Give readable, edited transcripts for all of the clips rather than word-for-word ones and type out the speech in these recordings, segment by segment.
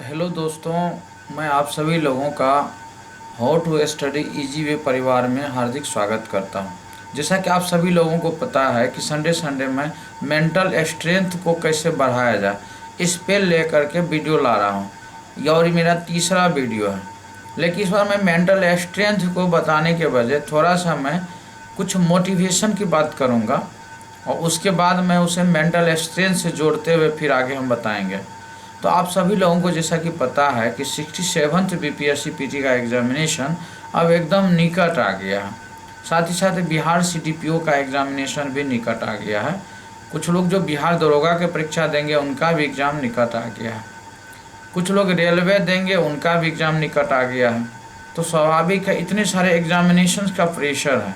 Hello दोस्तों, मैं आप सभी लोगों का how to study easy way परिवार में हार्दिक स्वागत करता हूं। जैसा कि आप सभी लोगों को पता है कि संडे संडे में मेंटल स्ट्रेंथ को कैसे बढ़ाया जाए, इस पे लेकर के वीडियो ला रहा हूं। और ये मेरा तीसरा वीडियो है। लेकिन इस बार मैं मेंटल स्ट्रेंथ को बताने के बजाय थोड़ा सा मैं कुछ मोटिवेशन की बात करूँगा और उसके बाद मैं उसे मेंटल स्ट्रेंथ से जोड़ते हुए फिर आगे हम बताएंगे। तो आप सभी लोगों को जैसा कि पता है कि 67th बीपीएससी पीटी का एग्जामिनेशन अब एकदम निकट आ गया है। साथ ही साथ बिहार सीडीपीओ का एग्जामिनेशन भी निकट आ गया है। कुछ लोग जो बिहार दरोगा के परीक्षा देंगे उनका भी एग्ज़ाम निकट आ गया है। कुछ लोग रेलवे देंगे उनका भी एग्ज़ाम निकट आ गया है। तो स्वाभाविक है, इतने सारे एग्जामिनेशन का प्रेशर है,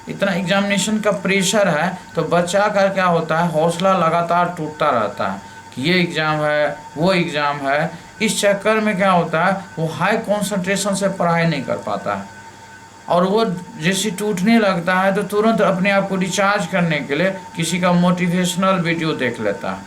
इतना एग्जामिनेशन का प्रेशर है तो बच्चा का क्या होता है, हौसला लगातार टूटता रहता है कि ये एग्ज़ाम है वो एग्ज़ाम है। इस चक्कर में क्या होता है, वो हाई कंसंट्रेशन से पढ़ाई नहीं कर पाता है और वो जैसे टूटने लगता है तो तुरंत अपने आप को रिचार्ज करने के लिए किसी का मोटिवेशनल वीडियो देख लेता है।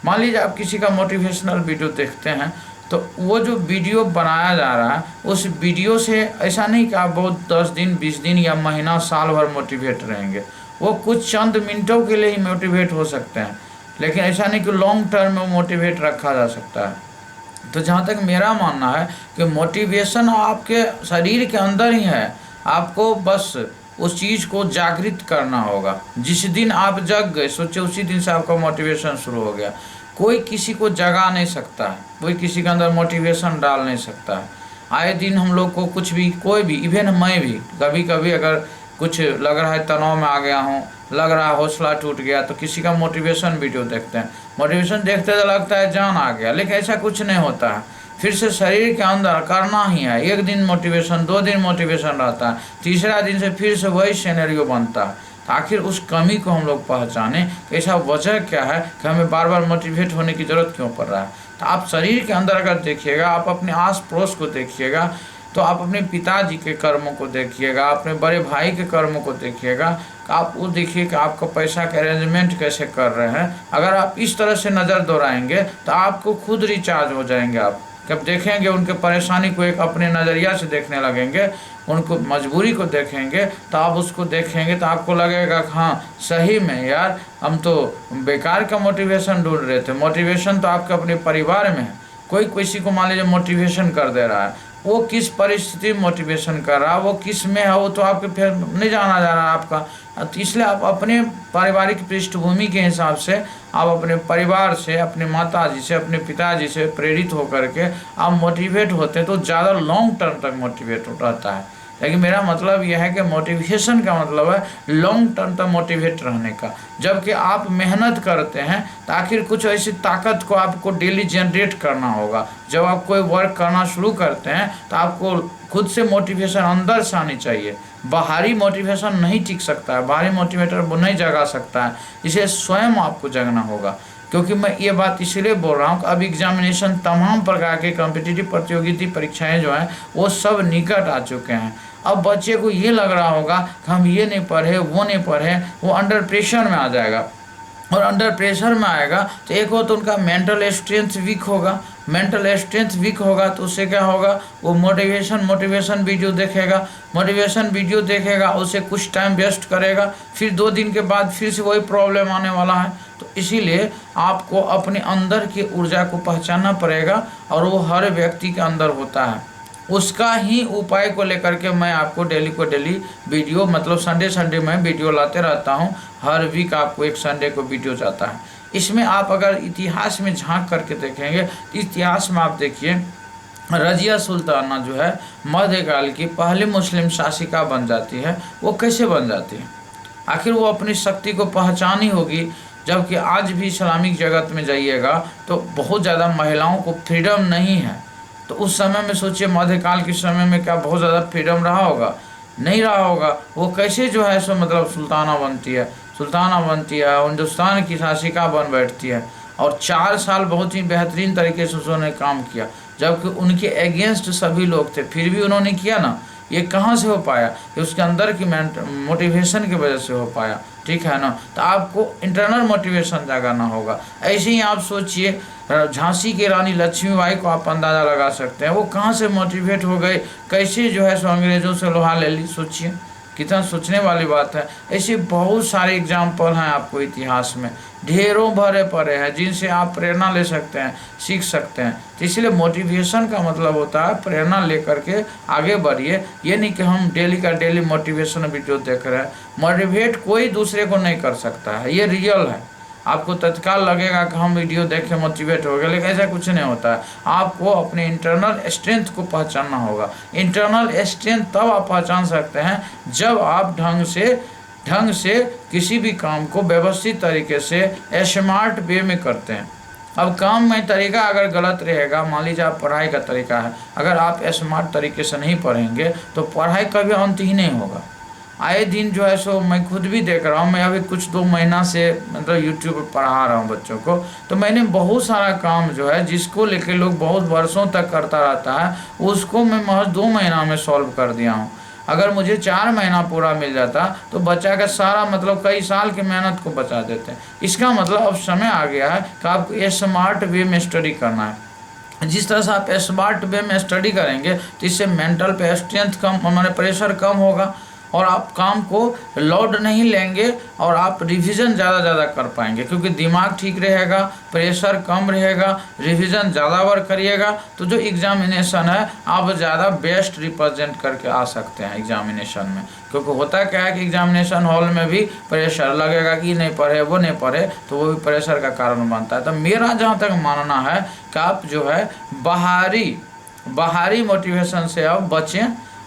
मान लीजिए आप किसी का मोटिवेशनल वीडियो देखते हैं तो वो जो वीडियो बनाया जा रहा है उस वीडियो से ऐसा नहीं कि आप बहुत 10 दिन 20 दिन या महीना साल भर मोटिवेट रहेंगे। वो कुछ चंद मिनटों के लिए ही मोटिवेट हो सकते हैं, लेकिन ऐसा नहीं कि लॉन्ग टर्म में मोटिवेट रखा जा सकता है। तो जहाँ तक मेरा मानना है कि मोटिवेशन आपके शरीर के अंदर ही है, आपको बस उस चीज़ को जागृत करना होगा। जिस दिन आप जग गए सोचे उसी दिन से आपका मोटिवेशन शुरू हो गया। कोई किसी को जगा नहीं सकता है, कोई किसी के अंदर मोटिवेशन डाल नहीं सकता है। आए दिन हम लोग को कुछ भी, कोई भी, इवन मैं भी कभी कभी अगर कुछ लग रहा है तनाव में आ गया हूँ, लग रहा है हौसला टूट गया, तो किसी का मोटिवेशन वीडियो देखते हैं। मोटिवेशन देखते तो लगता है जान आ गया, लेकिन ऐसा कुछ नहीं होता है। फिर से शरीर के अंदर करना ही है। एक दिन मोटिवेशन, 2 दिन मोटिवेशन रहता है, तीसरा दिन से फिर से वही सिनेरियो बनता है। तो आखिर उस कमी को हम लोग पहचाने कि ऐसा वजह क्या है कि हमें बार बार मोटिवेट होने की ज़रूरत क्यों पड़ रहा है। तो आप शरीर के अंदर अगर देखिएगा, आप अपने आस पड़ोस को देखिएगा, तो आप अपने पिताजी के कर्मों को देखिएगा, अपने बड़े भाई के कर्मों को देखिएगा, आप वो देखिए कि आपका पैसा का अरेंजमेंट कैसे कर रहे हैं। अगर आप इस तरह से नज़र दौड़ाएंगे तो आपको खुद रिचार्ज हो जाएंगे। आप जब देखेंगे उनके परेशानी को एक अपने नज़रिया से देखने लगेंगे, उनको मजबूरी को देखेंगे, तो आप उसको देखेंगे तो आपको लगेगा कि हाँ सही में यार हम तो बेकार का मोटिवेशन ढूंढ रहे थे। मोटिवेशन तो आपके अपने परिवार में है। कोई किसी को मान लीजिए मोटिवेशन कर दे रहा है, वो किस परिस्थिति में मोटिवेशन कर रहा है, वो किस में है, वो तो आपके फिर नहीं जाना जा रहा है आपका। तो इसलिए आप अपने पारिवारिक पृष्ठभूमि के हिसाब से, आप अपने परिवार से, अपने माताजी से, अपने पिताजी से प्रेरित होकर के आप मोटिवेट होते हैं तो ज़्यादा लॉन्ग टर्म तक मोटिवेट रहता है। लेकिन मेरा मतलब यह है कि मोटिवेशन का मतलब है लॉन्ग टर्म तक मोटिवेट रहने का। जबकि आप मेहनत करते हैं तो आखिर कुछ ऐसी ताकत को आपको डेली जनरेट करना होगा। जब आप कोई वर्क करना शुरू करते हैं तो आपको खुद से मोटिवेशन अंदर से आनी चाहिए। बाहरी मोटिवेशन नहीं टिक सकता है, बाहरी मोटिवेटर वो नहीं जगा सकता है, इसे स्वयं आपको जगना होगा। क्योंकि मैं ये बात इसलिए बोल रहा हूँ कि अब एग्जामिनेशन, तमाम प्रकार के कॉम्पिटिटिव प्रतियोगिता परीक्षाएं जो हैं वो सब निकट आ चुके हैं। अब बच्चे को ये लग रहा होगा कि हम ये नहीं पढ़े, वो नहीं पढ़े, वो अंडर प्रेशर में आ जाएगा। और अंडर प्रेशर में आएगा तो एक हो तो उनका मेंटल स्ट्रेंथ वीक होगा। मेंटल स्ट्रेंथ वीक होगा तो उससे क्या होगा, वो मोटिवेशन वीडियो देखेगा। मोटिवेशन वीडियो देखेगा, उसे कुछ टाइम वेस्ट करेगा, फिर 2 दिन के बाद फिर से वही प्रॉब्लम आने वाला है। तो इसीलिए आपको अपने अंदर की ऊर्जा को पहचानना पड़ेगा और वो हर व्यक्ति के अंदर होता है। उसका ही उपाय को लेकर के मैं आपको डेली वीडियो, मतलब संडे में वीडियो लाते रहता हूँ। हर वीक आपको एक संडे को वीडियो जाता है। इसमें आप अगर इतिहास में झांक करके देखेंगे, इतिहास में आप देखिए रजिया सुल्ताना जो है मध्यकाल की पहली मुस्लिम शासिका बन जाती है। वो कैसे बन जाती है, आखिर वो अपनी शक्ति को पहचानी होगी। जबकि आज भी इस्लामिक जगत में जाइएगा तो बहुत ज़्यादा महिलाओं को फ्रीडम नहीं है। तो उस समय में सोचिए, मध्यकाल के समय में क्या बहुत ज़्यादा फ्रीडम रहा होगा? नहीं रहा होगा। वो कैसे जो है सो मतलब सुल्ताना बनती है, हिंदुस्तान की शासिका बन बैठती है। और 4 साल बहुत ही बेहतरीन तरीके से उन्होंने काम किया, जबकि उनके अगेंस्ट सभी लोग थे, फिर भी उन्होंने किया ना। ये कहाँ से हो पाया? ये उसके अंदर की मोटिवेशन की वजह से हो पाया, ठीक है ना। तो आपको इंटरनल मोटिवेशन जगाना होगा। ऐसे ही आप सोचिए झांसी की रानी लक्ष्मीबाई को आप अंदाज़ा लगा सकते हैं, वो कहाँ से मोटिवेट हो गए, कैसे जो है सो अंग्रेज़ों से लोहा ले ली। सोचिए कितना सोचने वाली बात है। ऐसे बहुत सारे एग्जाम्पल हैं आपको इतिहास में, ढेरों भरे पड़े हैं जिनसे आप प्रेरणा ले सकते हैं, सीख सकते हैं। तो इसलिए मोटिवेशन का मतलब होता है प्रेरणा लेकर के आगे बढ़िए। ये नहीं कि हम डेली का डेली मोटिवेशन वीडियो देख रहे हैं। मोटिवेट कोई दूसरे को नहीं कर सकता है, ये रियल है। आपको तत्काल लगेगा कि हम वीडियो देख के मोटिवेट हो गए, लेकिन ऐसा कुछ नहीं होता है। आपको अपने इंटरनल स्ट्रेंथ को पहचानना होगा। इंटरनल स्ट्रेंथ तब आप पहचान सकते हैं जब आप ढंग से किसी भी काम को व्यवस्थित तरीके से स्मार्ट वे में करते हैं। अब काम में तरीका अगर गलत रहेगा, मान लीजिए आप पढ़ाई का तरीका है, अगर आप स्मार्ट तरीके से नहीं पढ़ेंगे तो पढ़ाई कभी अंत ही नहीं होगा। आए दिन जो है सो मैं खुद भी देख रहा हूँ, मैं अभी कुछ 2 महीना से मतलब यूट्यूब पर पढ़ा रहा हूँ बच्चों को, तो मैंने बहुत सारा काम जो है जिसको लेके लोग बहुत वर्षों तक करता रहता है, उसको मैं महज 2 महीना में सॉल्व कर दिया हूँ। अगर मुझे 4 महीना पूरा मिल जाता तो बच्चा का सारा मतलब कई साल की मेहनत को बचा देते हैं। इसका मतलब अब समय आ गया है कि आपको स्मार्ट वे में स्टडी करना है। जिस तरह से आप स्मार्ट वे में स्टडी करेंगे तो इससे मेंटल पे स्ट्रेंथ कम, हमारे प्रेशर कम होगा और आप काम को लोड नहीं लेंगे और आप रिवीजन ज़्यादा कर पाएंगे, क्योंकि दिमाग ठीक रहेगा, प्रेशर कम रहेगा, रिवीजन ज़्यादा बार करिएगा तो जो एग्जामिनेशन है आप ज़्यादा बेस्ट रिप्रेजेंट करके आ सकते हैं एग्जामिनेशन में। क्योंकि होता क्या है कि एग्जामिनेशन हॉल में भी प्रेशर लगेगा कि नहीं पढ़े, वो नहीं पढ़े, तो वो भी प्रेशर का कारण बनता है। तो मेरा जहाँ तक मानना है कि आप जो है बाहरी मोटिवेशन से आप बचें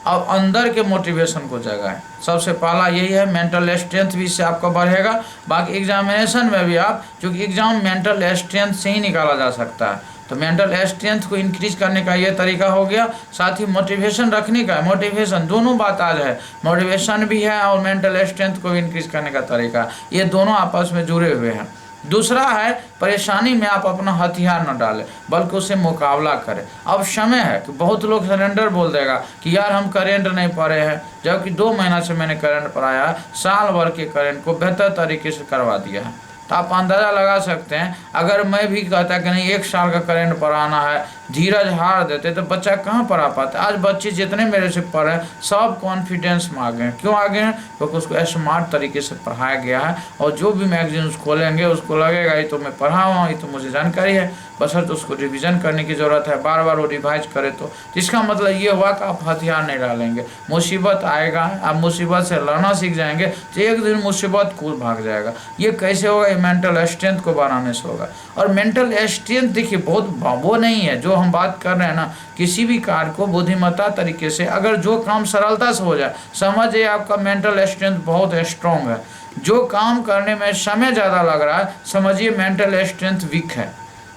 और अंदर के मोटिवेशन को जगाएं। सबसे पहला यही है, मेंटल स्ट्रेंथ भी इससे आपका बढ़ेगा। बाकी एग्जामिनेशन में भी आप, क्योंकि एग्जाम मेंटल स्ट्रेंथ से ही निकाला जा सकता है, तो मेंटल स्ट्रेंथ को इंक्रीज करने का ये तरीका हो गया। साथ ही मोटिवेशन रखने का, मोटिवेशन दोनों बात आज है, मोटिवेशन भी है और मेंटल स्ट्रेंथ को इंक्रीज करने का तरीका, ये दोनों आपस में जुड़े हुए हैं। दूसरा है, परेशानी में आप अपना हथियार न डालें बल्कि उससे मुकाबला करें। अब समय है कि बहुत लोग सरेंडर बोल देगा कि यार हम करेंट नहीं पढ़े हैं, जबकि 2 महीना से मैंने करंट पढ़ाया, साल भर के करंट को बेहतर तरीके से करवा दिया है। तो आप अंदाज़ा लगा सकते हैं, अगर मैं भी कहता कि नहीं 1 साल का करंट पढ़ाना है, धीरज हार देते तो बच्चा कहाँ पढ़ा पाता। आज बच्चे जितने मेरे से पढ़े सब कॉन्फिडेंस में आ गए हैं। क्यों आ गए हैं? क्योंकि उसको स्मार्ट तरीके से पढ़ाया गया है और जो भी मैगजीन खोलेंगे उसको लगेगा ये तो मैं पढ़ा हुआ, ये तो मुझे जानकारी है, बशर्ते उसको रिवीजन करने की ज़रूरत है, बार बार वो रिवाइज करे। तो इसका मतलब ये हुआ कि आप हथियार नहीं डालेंगे, मुसीबत आएगा, आप मुसीबत से लड़ना सीख जाएंगे तो एक दिन मुसीबत कूद भाग जाएगा। ये कैसे होगा? ये मेंटल स्ट्रेंथ को बढ़ाने से होगा। और मेंटल स्ट्रेंथ देखिए बहुत वो नहीं है जो हम बात कर रहे हैं ना, किसी भी कार्य को बुद्धिमत्ता तरीके से अगर जो काम सरलता से हो जाए, समझिए आपका मेंटल स्ट्रेंथ बहुत स्ट्रॉन्ग है। जो काम करने में समय ज़्यादा लग रहा है, समझिए मेंटल स्ट्रेंथ वीक है।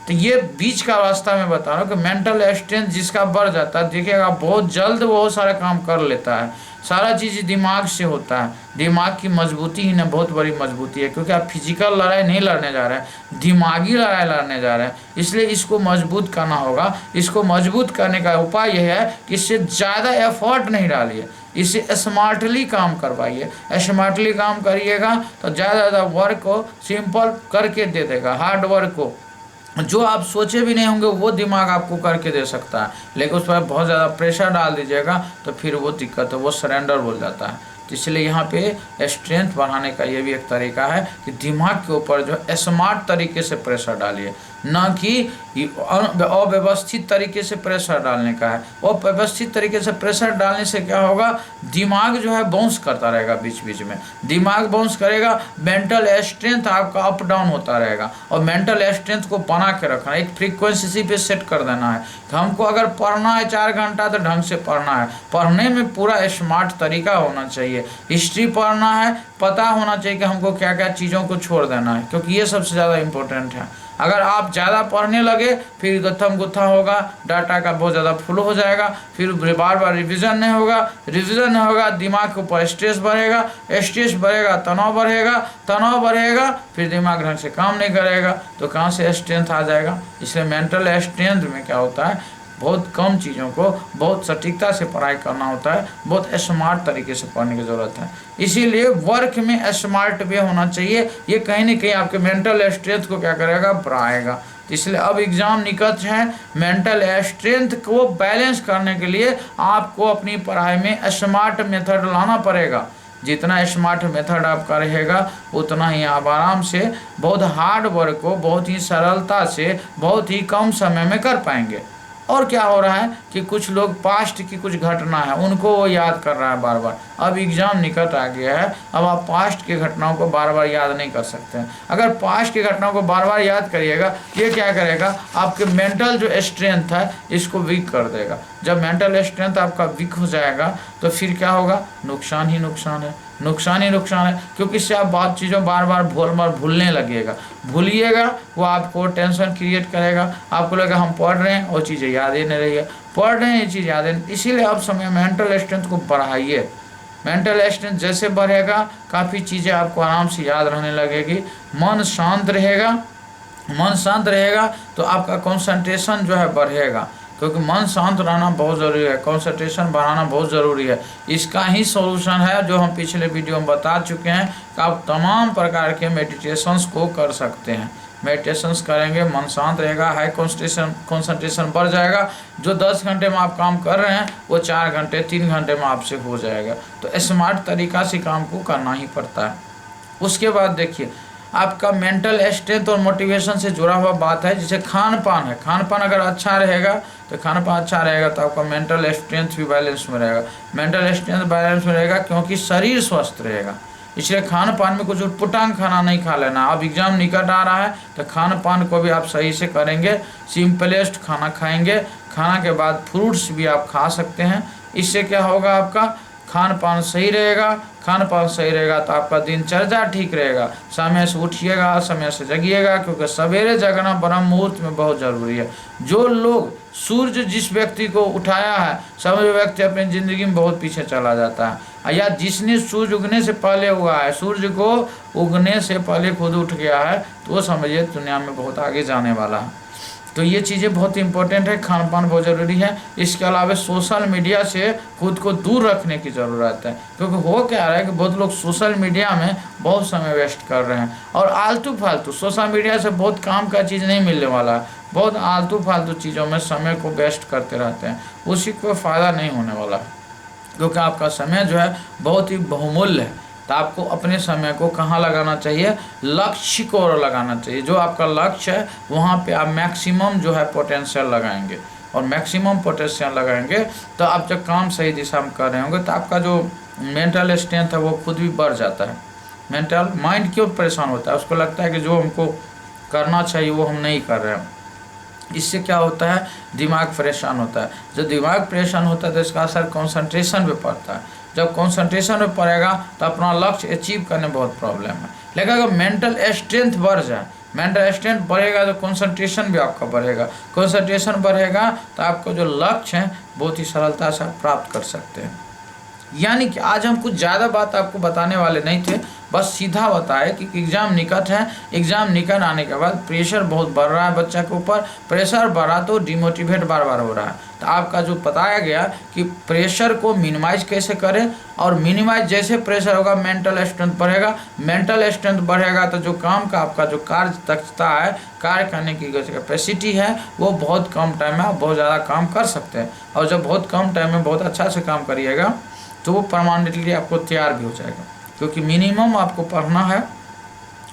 तो ये बीच का रास्ता मैं बता रहा हूँ कि मेंटल स्ट्रेंथ जिसका बढ़ जाता है, देखिएगा बहुत जल्द वो सारा काम कर लेता है। सारा चीज़ दिमाग से होता है, दिमाग की मजबूती ही ना बहुत बड़ी मजबूती है, क्योंकि आप फिजिकल लड़ाई नहीं लड़ने जा रहे हैं, दिमागी लड़ाई लड़ने जा रहे हैं। इसलिए इसको मजबूत करना होगा। इसको मजबूत करने का उपाय यह है कि इससे ज़्यादा एफर्ट नहीं डालिए, इसे स्मार्टली काम करवाइए। स्मार्टली काम करिएगा तो ज़्यादा वर्क को सिंपल करके दे देगा, हार्ड वर्क को जो आप सोचे भी नहीं होंगे वो दिमाग आपको करके दे सकता है। लेकिन उस पर बहुत ज़्यादा प्रेशर डाल दीजिएगा तो फिर वो दिक्कत है, वो सरेंडर बोल जाता है। तो इसलिए यहाँ पे स्ट्रेंथ बढ़ाने का ये भी एक तरीका है कि दिमाग के ऊपर जो स्मार्ट तरीके से प्रेशर डालिए, ना कि अव्यवस्थित तरीके से प्रेशर डालने का है। अव्यवस्थित तरीके से प्रेशर डालने से क्या होगा, दिमाग जो है बाउंस करता रहेगा, बीच बीच में दिमाग बाउंस करेगा, मेंटल स्ट्रेंथ आपका अप डाउन होता रहेगा। और मेंटल स्ट्रेंथ को बना के रखना, एक फ्रीक्वेंसी पे सेट कर देना है। हमको अगर पढ़ना है 4 घंटा तो ढंग से पढ़ना है, पढ़ने में पूरा स्मार्ट तरीका होना चाहिए। हिस्ट्री पढ़ना है, पता होना चाहिए कि हमको क्या क्या चीज़ों को छोड़ देना है, क्योंकि ये सबसे ज़्यादा इम्पोर्टेंट है। अगर आप ज़्यादा पढ़ने लगे फिर गत्थम गुत्था होगा, डाटा का बहुत ज़्यादा फुल हो जाएगा, फिर बार बार रिवीजन नहीं होगा, रिवीजन नहीं होगा, दिमाग के ऊपर स्ट्रेस बढ़ेगा, स्ट्रेस बढ़ेगा तनाव बढ़ेगा, तनाव बढ़ेगा फिर दिमाग ढंग से काम नहीं करेगा, तो कहाँ से स्ट्रेंथ आ जाएगा। इसलिए मेंटल स्ट्रेंथ में क्या होता है, बहुत कम चीज़ों को बहुत सटीकता से पढ़ाई करना होता है, बहुत स्मार्ट तरीके से पढ़ने की ज़रूरत है। इसीलिए वर्क में स्मार्ट वे होना चाहिए। ये कहीं ना कहीं आपके मेंटल स्ट्रेंथ को क्या करेगा, बढ़ाएगा। तो इसलिए अब एग्ज़ाम निकट है, मेंटल स्ट्रेंथ को बैलेंस करने के लिए आपको अपनी पढ़ाई में स्मार्ट मेथड लाना पड़ेगा। जितना स्मार्ट मेथड आपका रहेगा उतना ही आप आराम से बहुत हार्ड वर्क को बहुत ही सरलता से बहुत ही कम समय में कर पाएंगे। और क्या हो रहा है कि कुछ लोग पास्ट की कुछ घटना है उनको वो याद कर रहा है बार बार। अब एग्ज़ाम निकट आ गया है, अब आप पास्ट की घटनाओं को बार बार याद नहीं कर सकते हैं। अगर पास्ट की घटनाओं को बार बार याद करिएगा, ये क्या करेगा, आपके मेंटल जो स्ट्रेंथ है इसको वीक कर देगा। जब मेंटल स्ट्रेंथ आपका वीक हो जाएगा तो फिर क्या होगा, नुकसान ही नुकसान है, नुकसान ही नुकसान है, क्योंकि इससे आप बहुत चीज़ों बार बार भूलने लगिएगा। भूलिएगा वो आपको टेंशन क्रिएट करेगा, आपको लगेगा हम पढ़ रहे हैं वो चीज़ें याद ही नहीं रही है, पढ़ रहे हैं ये चीज़ याद है। इसीलिए अब समय मेंटल स्ट्रेंथ को बढ़ाइए। मेंटल स्ट्रेंथ जैसे बढ़ेगा काफ़ी चीज़ें आपको आराम से याद रहने लगेगी। मन शांत रहेगा, मन शांत रहेगा तो आपका कंसंट्रेशन जो है बढ़ेगा, क्योंकि मन शांत रहना बहुत ज़रूरी है, कंसंट्रेशन बढ़ाना बहुत ज़रूरी है। इसका ही सॉल्यूशन है जो हम पिछले वीडियो में बता चुके हैं कि आप तमाम प्रकार के मेडिटेशंस को कर सकते हैं। मेडिटेशंस करेंगे मन शांत रहेगा, हाई कंसंट्रेशन बढ़ जाएगा। जो 10 घंटे में आप काम कर रहे हैं वो 4 घंटे 3 घंटे में आपसे हो जाएगा। तो स्मार्ट तरीक़ा से काम को करना ही पड़ता है। उसके बाद देखिए आपका मेंटल स्ट्रेंथ और मोटिवेशन से जुड़ा हुआ बात है, जैसे खान पान है। खान पान अगर अच्छा रहेगा तो खान पान अच्छा रहेगा तो आपका मेंटल स्ट्रेंथ भी बैलेंस में रहेगा। मेंटल स्ट्रेंथ बैलेंस में रहेगा क्योंकि शरीर स्वस्थ रहेगा। इसलिए खान पान में कुछ उटपटांग खाना नहीं खा लेना। अब एग्ज़ाम निकट आ रहा है तो खान पान को भी आप सही से करेंगे, सिंपलेस्ट खाना खाएंगे। खाना के बाद फ्रूट्स भी आप खा सकते हैं। इससे क्या होगा, आपका खान पान सही रहेगा। खान पान सही रहेगा तो आपका दिनचर्या ठीक रहेगा। समय से उठिएगा, समय से जगिएगा, क्योंकि सवेरे जगना ब्रह्म मुहूर्त में बहुत ज़रूरी है। जो लोग सूर्य जिस व्यक्ति को उठाया है, सब व्यक्ति अपनी ज़िंदगी में बहुत पीछे चला जाता है। या जिसने सूर्य उगने से पहले हुआ है, सूर्य को उगने से पहले खुद उठ गया है, तो वो समझिए दुनिया में बहुत आगे जाने वाला है। तो ये चीज़ें बहुत इंपॉर्टेंट है, खान पान बहुत ज़रूरी है। इसके अलावा सोशल मीडिया से खुद को दूर रखने की ज़रूरत है, क्योंकि हो क्या रहा है कि बहुत लोग सोशल मीडिया में बहुत समय वेस्ट कर रहे हैं और आलतू फालतू। सोशल मीडिया से बहुत काम का चीज़ नहीं मिलने वाला है, बहुत आलतू फालतू चीज़ों में समय को वेस्ट करते रहते हैं, उसी को फ़ायदा नहीं होने वाला, क्योंकि आपका समय जो है बहुत ही बहुमूल्य है। तो आपको अपने समय को कहाँ लगाना चाहिए, लक्ष्य को लगाना चाहिए। जो आपका लक्ष्य है वहाँ पे आप मैक्सिमम जो है पोटेंशियल लगाएंगे, और मैक्सिमम पोटेंशियल लगाएंगे तो आप जब काम सही दिशा में कर रहे होंगे तो आपका जो मेंटल स्ट्रेंथ है वो खुद भी बढ़ जाता है। मेंटल माइंड क्यों परेशान होता है, उसको लगता है कि जो हमको करना चाहिए वो हम नहीं कर रहे हैं। इससे क्या होता है, दिमाग परेशान होता है। जब दिमाग परेशान होता है तो इसका असर कंसंट्रेशन पे पड़ता है। जब कंसंट्रेशन में पड़ेगा तो अपना लक्ष्य अचीव करने में बहुत प्रॉब्लम है। लेकिन अगर मेंटल स्ट्रेंथ बढ़ जाए, मेंटल स्ट्रेंथ बढ़ेगा तो कंसंट्रेशन भी आपका बढ़ेगा। कंसंट्रेशन बढ़ेगा तो आपको जो लक्ष्य है बहुत ही सरलता से आप प्राप्त कर सकते हैं। यानी कि आज हम कुछ ज़्यादा बात आपको बताने वाले नहीं थे, बस सीधा बताए कि एग्ज़ाम निकट है। एग्ज़ाम निकट आने के बाद प्रेशर बहुत बढ़ रहा है बच्चा के ऊपर। प्रेशर बढ़ा तो डिमोटिवेट बार बार हो रहा है। तो आपका जो बताया गया कि प्रेशर को मिनिमाइज कैसे करें, और मिनिमाइज जैसे प्रेशर होगा मेंटल स्ट्रेंथ बढ़ेगा। मेंटल स्ट्रेंथ बढ़ेगा तो जो काम का आपका जो कार्य दक्षता है, कार्य करने की कैपेसिटी है, वो बहुत कम टाइम में आप बहुत ज़्यादा काम कर सकते हैं। और जब बहुत कम टाइम में बहुत अच्छा से काम करिएगा तो वो परमानेंटली आपको तैयार भी हो जाएगा, क्योंकि मिनिमम आपको पढ़ना है,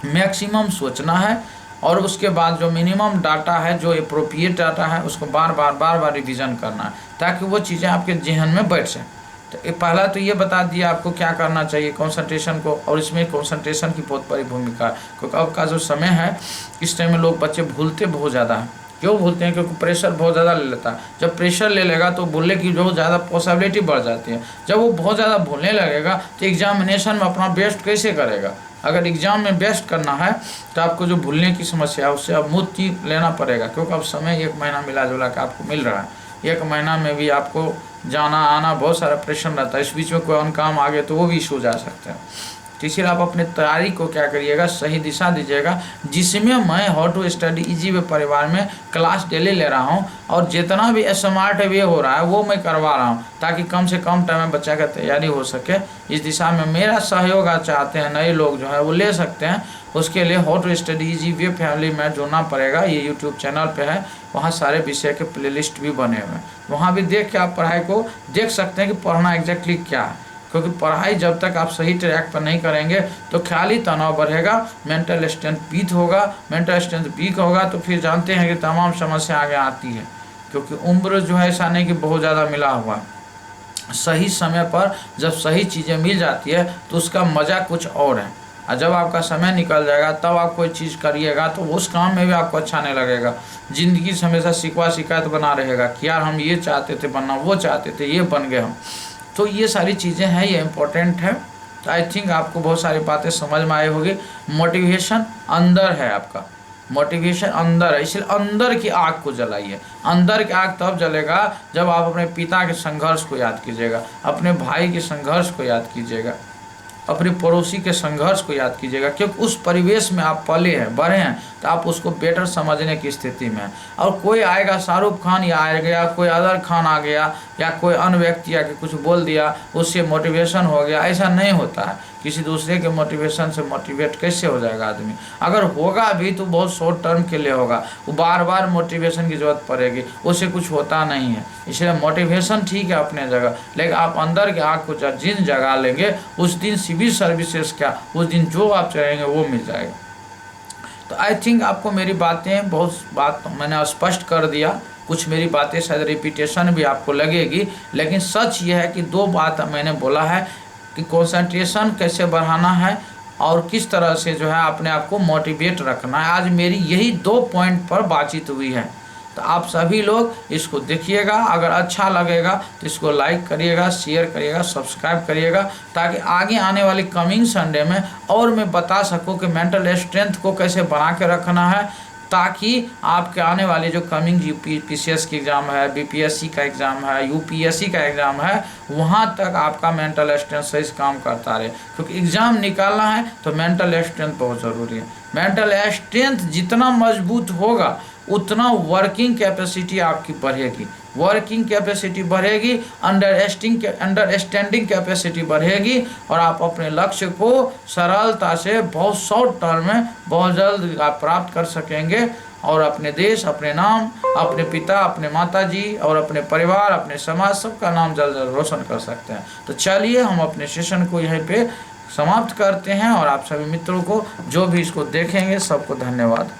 मैक्सिमम सोचना है, और उसके बाद जो मिनिमम डाटा है, जो एप्रोप्रिएट डाटा है, उसको बार बार रिवीजन करना है ताकि वो चीज़ें आपके जहन में बैठ जाए। तो पहला तो ये बता दिया आपको क्या करना चाहिए कंसंट्रेशन को, और इसमें कंसंट्रेशन की बहुत बड़ी भूमिका है। क्योंकि अब का जो समय है इस टाइम में लोग बच्चे भूलते बहुत ज़्यादा हैं। क्यों भूलते हैं, क्योंकि प्रेशर बहुत ज़्यादा ले लेता है। जब प्रेशर ले लेगा तो भूलने की जो ज़्यादा पॉसिबिलिटी बढ़ जाती है। जब वो बहुत ज़्यादा भूलने लगेगा तो एग्जामिनेशन में अपना बेस्ट कैसे करेगा। अगर एग्ज़ाम में बेस्ट करना है तो आपको जो भूलने की समस्या है उससे अब मुक्ति लेना पड़ेगा, क्योंकि अब समय 1 महीना मिला जुला के आपको मिल रहा है। 1 महीना में भी आपको जाना आना बहुत सारा प्रेशर रहता है। इस बीच में कोई अन्य काम आ गया तो वो भी इशू जा सकते हैं। तो इसलिए आप अपने तैयारी को क्या करिएगा, सही दिशा दीजिएगा, जिसमें मैं how to study easy way परिवार में क्लास डेली ले रहा हूँ और जितना भी स्मार्ट वे हो रहा है वो मैं करवा रहा हूँ, ताकि कम से कम टाइम में बच्चा का तैयारी हो सके। इस दिशा में मेरा सहयोग आप चाहते हैं, नए लोग जो है वो ले सकते हैं। उसके लिए how to study easy way family में जुड़ना पड़ेगा। ये यूट्यूब चैनल पे है, वहाँ सारे विषय के प्लेलिस्ट भी बने हुए हैं, वहाँ भी देख के आप पढ़ाई को देख सकते हैं कि पढ़ना एग्जैक्टली क्या है। क्योंकि पढ़ाई जब तक आप सही ट्रैक पर नहीं करेंगे तो ख्याली तनाव बढ़ेगा, मेंटल स्ट्रेंथ वीक होगा, मेंटल स्ट्रेंथ वीक होगा तो फिर जानते हैं कि तमाम समस्या आगे आती है। क्योंकि उम्र जो है ऐसा नहीं कि बहुत ज़्यादा मिला हुआ, सही समय पर जब सही चीज़ें मिल जाती है तो उसका मज़ा कुछ और है। और जब आपका समय निकल जाएगा तब आप कोई चीज़ करिएगा तो उस काम में भी आपको अच्छा नहीं लगेगा। ज़िंदगी से हमेशा शिकवा शिकायत बना रहेगा कि यार हम ये चाहते थे बनना, वो चाहते थे, ये बन गए हम। तो ये सारी चीज़ें हैं, ये इम्पोर्टेंट है। तो आई थिंक आपको बहुत सारी बातें समझ में आई होगी। मोटिवेशन अंदर है, आपका मोटिवेशन अंदर है, इसलिए अंदर की आग को जलाइए। अंदर की आग तब जलेगा जब आप अपने पिता के संघर्ष को याद कीजिएगा, अपने भाई के संघर्ष को याद कीजिएगा, अपने पड़ोसी के संघर्ष को याद कीजिएगा। क्योंकि उस परिवेश में आप पले हैं, बड़े हैं, तो आप उसको बेटर समझने की स्थिति में हैं। और कोई आएगा, शाहरुख खान या आ गया, कोई अदर खान आ गया, या कोई अन्य व्यक्ति आके कुछ बोल दिया उससे मोटिवेशन हो गया, ऐसा नहीं होता है। किसी दूसरे के मोटिवेशन से मोटिवेट कैसे हो जाएगा आदमी? अगर होगा भी तो बहुत शॉर्ट टर्म के लिए होगा, वो बार बार मोटिवेशन की ज़रूरत पड़ेगी, उससे कुछ होता नहीं है। इसलिए मोटिवेशन ठीक है अपने जगह, लेकिन आप अंदर के आग को जिन जगा लेंगे उस दिन सिविल सर्विसेज का, उस दिन जो आप चाहेंगे वो मिल जाएगा। तो आई थिंक आपको मेरी बातें, बहुत बात मैंने स्पष्ट कर दिया। कुछ मेरी बातें शायद रिपीटेशन भी आपको लगेगी, लेकिन सच ये है कि 2 बात मैंने बोला है कि कंसंट्रेशन कैसे बढ़ाना है और किस तरह से जो है अपने आप को मोटिवेट रखना है। आज मेरी यही 2 पॉइंट पर बातचीत हुई है। तो आप सभी लोग इसको देखिएगा, अगर अच्छा लगेगा तो इसको लाइक करिएगा, शेयर करिएगा, सब्सक्राइब करिएगा, ताकि आगे आने वाली कमिंग संडे में और मैं बता सकूं कि मेंटल स्ट्रेंथ को कैसे बना के रखना है, ताकि आपके आने वाले जो कमिंग पीसीएस की एग्ज़ाम है, बीपीएससी का एग्ज़ाम है, यूपीएससी का एग्ज़ाम है, वहाँ तक आपका मेंटल स्ट्रेंथ सही काम करता रहे। क्योंकि एग्ज़ाम निकालना है तो मेंटल स्ट्रेंथ बहुत ज़रूरी है। मेंटल स्ट्रेंथ जितना मजबूत होगा उतना वर्किंग कैपेसिटी आपकी बढ़ेगी, वर्किंग कैपेसिटी बढ़ेगी, अंडरस्टैंडिंग कैपेसिटी बढ़ेगी, और आप अपने लक्ष्य को सरलता से बहुत शॉर्ट टर्म में बहुत जल्द आप प्राप्त कर सकेंगे और अपने देश, अपने नाम, अपने पिता, अपने माताजी और अपने परिवार, अपने समाज, सबका नाम जल्द जल्द रोशन कर सकते हैं। तो चलिए हम अपने सेशन को यहीं पे समाप्त करते हैं और आप सभी मित्रों को जो भी इसको देखेंगे सबको धन्यवाद।